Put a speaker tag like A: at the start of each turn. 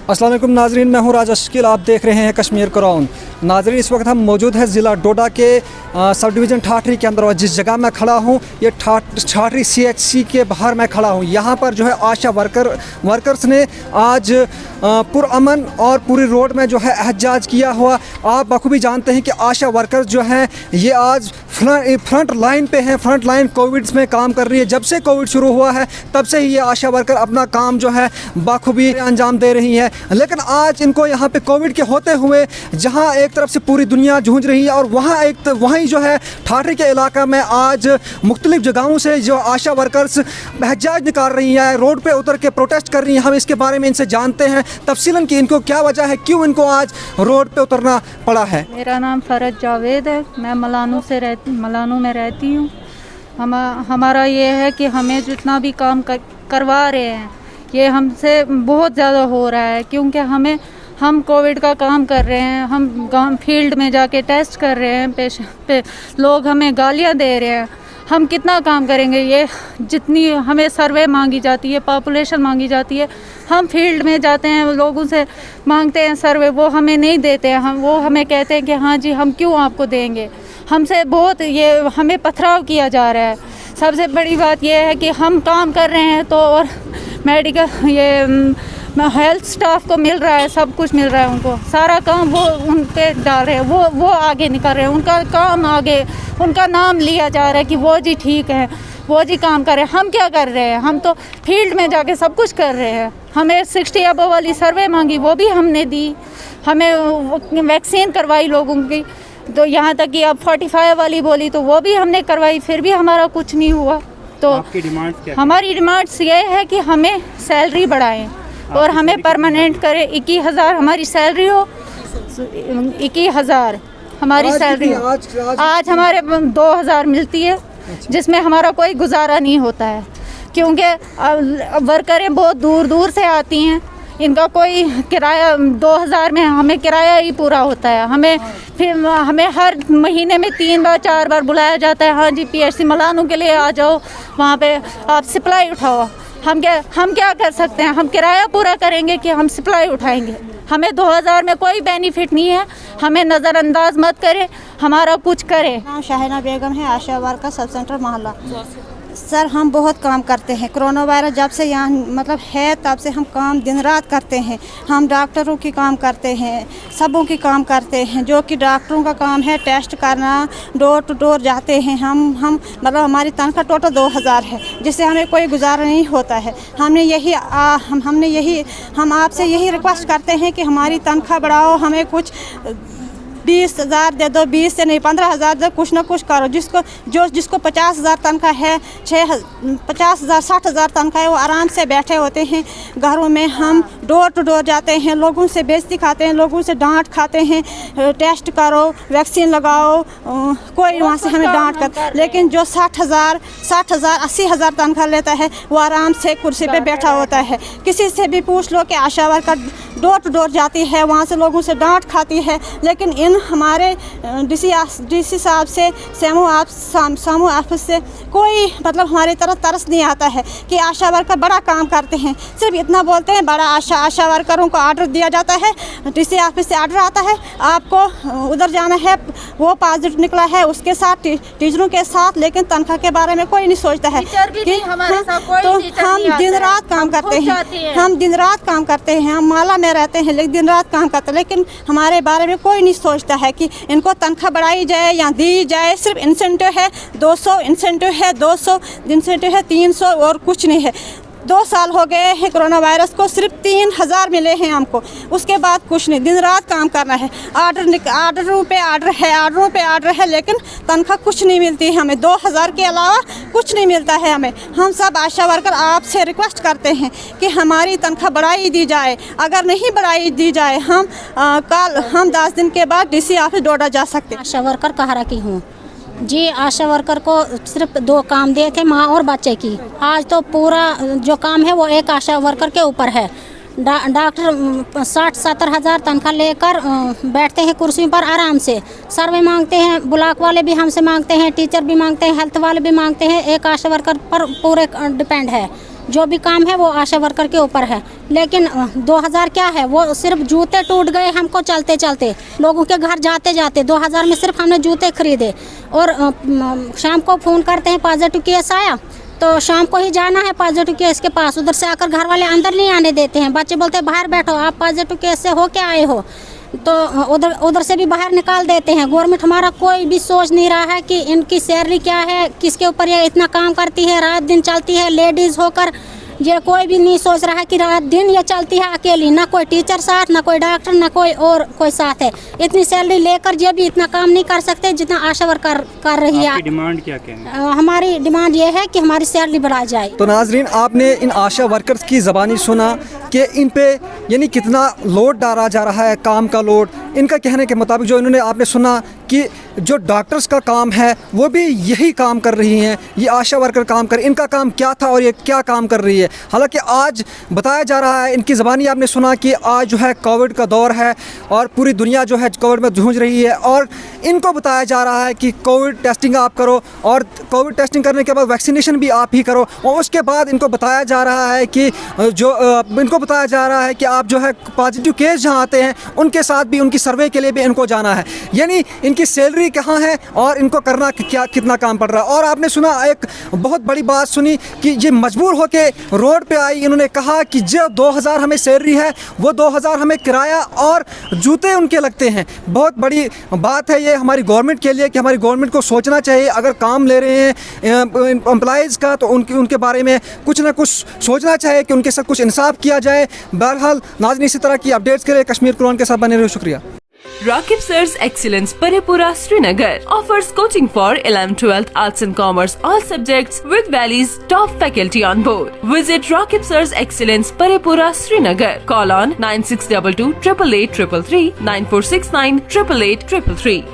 A: अस्सलाम वालेकुम नाजरीन, मैं हूँ राजा शकील, आप देख रहे हैं कश्मीर क्राउन। नाजरीन, इस वक्त हम मौजूद हैं ज़िला डोडा के सब डिवीज़न ठाठरी के अंदर, और जिस जगह मैं खड़ा हूँ ये ठाठरी CHC के बाहर मैं खड़ा हूँ। यहाँ पर जो है आशा वर्कर्स ने आज पुरअमन और पूरी रोड में जो है एहतजाज किया हुआ। आप बखूबी जानते हैं कि आशा वर्कर्स जो हैं ये आज फ्रंट लाइन पे हैं, फ्रंट लाइन कोविड में काम कर रही है। जब से कोविड शुरू हुआ है तब से ही ये आशा वर्कर अपना काम जो है बखूबी अंजाम दे रही है। लेकिन आज इनको यहाँ पे कोविड के होते हुए जहाँ एक तरफ से पूरी दुनिया जूझ रही है और वहीं जो है ठाठरी के इलाका में आज मुख्तलिफ जगहों से जो आशा वर्कर्स एहतजाज निकाल रही हैं, रोड पे उतर के प्रोटेस्ट कर रही हैं। हम इसके बारे में इनसे जानते हैं तफसीलन कि इनको क्या वजह है, क्यों इनको आज रोड पे उतरना पड़ा है।
B: मेरा नाम फरज जावेद है, मैं मलानू में रहती हूँ। हमारा ये है कि हमें जितना भी काम करवा रहे हैं ये हमसे बहुत ज़्यादा हो रहा है, क्योंकि हम कोविड का काम कर रहे हैं, हम गांव फील्ड में जाके टेस्ट कर रहे हैं, लोग हमें गालियां दे रहे हैं। हम कितना काम करेंगे? ये जितनी हमें सर्वे मांगी जाती है, पॉपुलेशन मांगी जाती है, हम फील्ड में जाते हैं, लोगों से मांगते हैं सर्वे, वो हमें नहीं देते हैं। वो हमें कहते हैं कि हाँ जी हम क्यों आपको देंगे। हमसे बहुत ये हमें पथराव किया जा रहा है। सबसे बड़ी बात यह है कि हम काम कर रहे हैं तो और मेडिकल ये हेल्थ स्टाफ को मिल रहा है, सब कुछ मिल रहा है उनको, सारा काम वो उन पे डाल रहे हैं, वो आगे निकल रहे हैं, उनका काम आगे, उनका नाम लिया जा रहा है कि वो जी ठीक है, वो जी काम कर रहे हैं। हम क्या कर रहे हैं? हम तो फील्ड में जाके सब कुछ कर रहे हैं। हमें 60 अबव वाली सर्वे मांगी, वो भी हमने दी। हमें वैक्सीन करवाई लोगों की, तो यहाँ तक कि अब 45 वाली बोली तो वो भी हमने करवाई, फिर भी हमारा कुछ नहीं हुआ। तो आपकी डिमांड्स क्या? हमारी डिमांड्स ये है कि हमें सैलरी बढ़ाएं और हमें परमानेंट करें। 21,000 हमारी सैलरी हो, 21,000 हमारी सैलरी हो। आज हमारे 2,000 मिलती है, जिसमें हमारा कोई गुजारा नहीं होता है, क्योंकि वर्करें बहुत दूर दूर से आती हैं। इनका कोई किराया 2,000 में हमें किराया ही पूरा होता है। हमें हर महीने में 3 बार 4 बार बुलाया जाता है, हाँ जी PHC मलानू के लिए आ जाओ, वहाँ पे आप सप्लाई उठाओ। हम क्या कर सकते हैं? हम किराया पूरा करेंगे कि हम सप्लाई उठाएंगे? हमें 2,000 में कोई बेनिफिट नहीं है। हमें नज़रअंदाज मत करें, हमारा कुछ करें।
C: नाम शाहिना बेगम है, आशा वर्कर सब सेंटर मोहल्ला। सर हम बहुत काम करते हैं, कोरोना वायरस जब से यहाँ मतलब है तब से हम काम दिन रात करते हैं। हम डॉक्टरों की काम करते हैं, सबों की काम करते हैं। जो कि डॉक्टरों का काम है टेस्ट करना, डोर टू डोर जाते हैं। हम मतलब हमारी तनख्वाह टोटल 2,000 है, जिससे हमें कोई गुजारा नहीं होता है। हम आपसे यही रिक्वेस्ट करते हैं कि हमारी तनख्वाह बढ़ाओ, हमें कुछ 20,000 दे दो, 20 से नहीं 15,000 दे, कुछ ना कुछ करो। जिसको 50,000 तनख्वाह है, 50,000 60,000 तनख्वाह है, वो आराम से बैठे होते हैं घरों में। हम डोर टू डोर जाते हैं, लोगों से बेइज्जती खाते हैं, लोगों से डांट खाते हैं, टेस्ट करो, वैक्सीन लगाओ, कोई वहाँ से हमें डांट कर। लेकिन जो 60,000 80,000 तनख्वाह लेता है वो आराम से कुर्सी पे बैठा होता है। किसी से भी पूछ लो कि आशा वर्कर डोर टू डोर जाती है, वहाँ से लोगों से डांट खाती है। लेकिन इन हमारे DC साहब से सामू ऑफिस से कोई मतलब हमारी तरफ तरस नहीं आता है कि आशा वर्कर बड़ा काम करते हैं। सिर्फ इतना बोलते हैं, बड़ा आशा वर्करों को ऑर्डर दिया जाता है, DC ऑफिस से ऑर्डर आता है, आपको उधर जाना है, वो पॉजिटिव निकला है उसके साथ, टीचरों के साथ। लेकिन तनख्वाह के बारे में कोई नहीं सोचता है कि तो हम दिन रात काम करते हैं, हम माला में रहते हैं, लेकिन दिन रात काम करते हैं। लेकिन हमारे बारे में कोई नहीं सोचता है कि इनको तनख्वाह बढ़ाई जाए या दी जाए। सिर्फ इंसेंटिव है 200, इंसेंटिव है 200, इंसेंटिव है 300 और कुछ नहीं है। 2 साल हो गए हैं कोरोना वायरस को, सिर्फ 3,000 मिले हैं हमको, उसके बाद कुछ नहीं। दिन रात काम करना है, ऑर्डरों पे ऑर्डर है, लेकिन तनख्वाह कुछ नहीं मिलती है हमें। 2,000 के अलावा कुछ नहीं मिलता है हमें। हम सब आशा वर्कर आपसे रिक्वेस्ट करते हैं कि हमारी तनख्वाह बढ़ाई दी जाए। अगर नहीं बढ़ाई दी जाए हम 10 दिन के बाद DC ऑफिस डोडा जा सकते हैं।
D: आशा वर्कर कहारा की हूँ जी। आशा वर्कर को सिर्फ 2 काम दिए थे, माँ और बच्चे की। आज तो पूरा जो काम है वो एक आशा वर्कर के ऊपर है। डॉक्टर 60-70 हज़ार तनख्वाह लेकर बैठते हैं कुर्सी पर आराम से। सर्वे मांगते हैं, ब्लॉक वाले भी हमसे मांगते हैं, टीचर भी मांगते हैं, हेल्थ वाले भी मांगते हैं। एक आशा वर्कर पर पूरे डिपेंड है, जो भी काम है वो आशा वर्कर के ऊपर है। लेकिन 2000 क्या है, वो सिर्फ जूते टूट गए हमको चलते चलते, लोगों के घर जाते जाते 2000 में सिर्फ हमने जूते खरीदे। और शाम को फ़ोन करते हैं पॉजिटिव केस आया, तो शाम को ही जाना है पॉजिटिव केस के पास। उधर से आकर घर वाले अंदर नहीं आने देते हैं, बच्चे बोलते हैं बाहर बैठो, आप पॉजिटिव केस से हो क्या आए हो, तो उधर से भी बाहर निकाल देते हैं। गवर्नमेंट हमारा कोई भी सोच नहीं रहा है कि इनकी सैलरी क्या है, किसके ऊपर ये इतना काम करती है, रात दिन चलती है लेडीज़ होकर। ये कोई भी नहीं सोच रहा है कि रात दिन ये चलती है अकेली, ना कोई टीचर साथ, ना कोई डॉक्टर, ना कोई और कोई साथ है। इतनी सैलरी लेकर ये भी इतना काम नहीं कर सकते जितना आशा वर्कर कर रही है।
E: डिमांड क्या है?
D: हमारी डिमांड ये है कि हमारी सैलरी बढ़ाई जाए।
A: तो नाजरीन, आपने इन आशा वर्कर्स की ज़बानी सुना कि इन पे यानी कितना लोड डाला जा रहा है, काम का लोड। इनका कहने के मुताबिक जो इन्होंने आपने सुना कि जो डॉक्टर्स का काम है वो भी यही काम कर रही हैं, ये आशा वर्कर काम कर, इनका काम क्या था और ये क्या काम कर रही है। हालांकि आज बताया जा रहा है, इनकी ज़बानी आपने सुना कि आज जो है कोविड का दौर है और पूरी दुनिया जो है कोविड में जूझ रही है, और इनको बताया जा रहा है कि कोविड टेस्टिंग आप करो और कोविड टेस्टिंग करने के बाद वैक्सीनेशन भी आप ही करो। और उसके बाद इनको बताया जा रहा है कि इनको बताया जा रहा है कि आप जो है पॉजिटिव केस जहाँ आते हैं उनके साथ भी उनकी सर्वे के लिए भी इनको जाना है। यानी इनकी सैलरी कहाँ है और इनको करना क्या कितना काम पड़ रहा है। और आपने सुना एक बहुत बड़ी बात सुनी कि ये मजबूर होके रोड पे आई। इन्होंने कहा कि जो 2000 हमें सैलरी है वो 2000 हमें किराया और जूते उनके लगते हैं। बहुत बड़ी बात है ये हमारी गवर्नमेंट के लिए कि हमारी गवर्नमेंट को सोचना चाहिए, अगर काम ले रहे हैं एम्प्लॉइज़ का तो उनके बारे में कुछ ना कुछ सोचना चाहिए कि उनके साथ कुछ इंसाफ किया जाए। बहरहाल नाज़रीन, इसी तरह की अपडेट्स के लिए कश्मीर कुरान के साथ बने रहे। शुक्रिया।
F: Rakib Sir's Excellence Paripura Srinagar offers coaching for 11th, 12th, Arts and Commerce, all subjects with Valley's top faculty on board. Visit Rakib Sir's Excellence Paripura Srinagar. Call on 9622 888 333 9469 888 333.